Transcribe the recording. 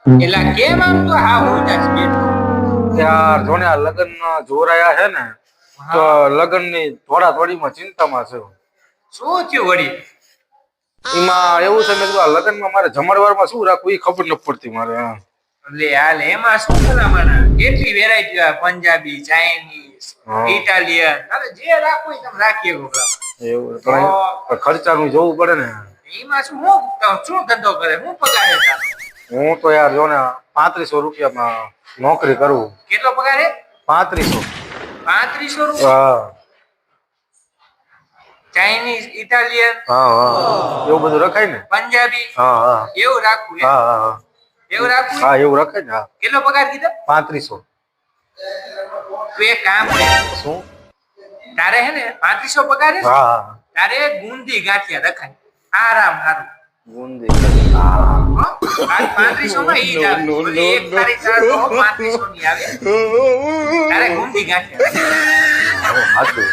એલા કેમ આમ તો હા ઉદાસ બેઠો? યાર જોને આ લગ્ન જોરાયા છે ને તો લગ્ન ની થોડા થોડીમાં ચિંતામાં છે. શું થયું વળી? એમાં એવું છે મેં કીધું આ લગ્નમાં મારે જમણવારમાં શું રાખવું એ ખબર નથી પડતી મારે. એટલે હાલ એમાં શું ભલામણ? કેટલી વેરાયટી હોય, પંજાબી, ચાઇનીઝ, ઇટાલિયન, અરે જે રાખવું હોય તમે રાખી શકો ભલા. એવું પણ ખર્ચાનું જોવું પડે ને. એમાં શું ધંધો કરે, શું પગાર છે તારો? હું તો યાર જો ને 3500 રૂપિયામાં નોકરી કરું. કેટલો પગાર છે? 3500. 3500 રૂપિયા? હા ચાઇનીઝ, ઇટાલિયન, હા એવું બધું રખાય ને. પંજાબી, હા એવું રાખવું હા છે? હા એવું રાખવું? હા એવું રખાય ને. હા કેટલો પગાર કીધો? 3500. તું એક કામ કર, શું? તારે હે ને 3500 પગાર છે, હા હા તારે ગુંદી ગાંઠિયા રખાય, આરામ હારું. બુંદી. હા હો? આ 3500 માં ઈ જ આવે. ઓલી એક તારીખ તારે તો 3500 ની આવે. તારે ગુંદી ગાંઠિયા રખાય. સાચું.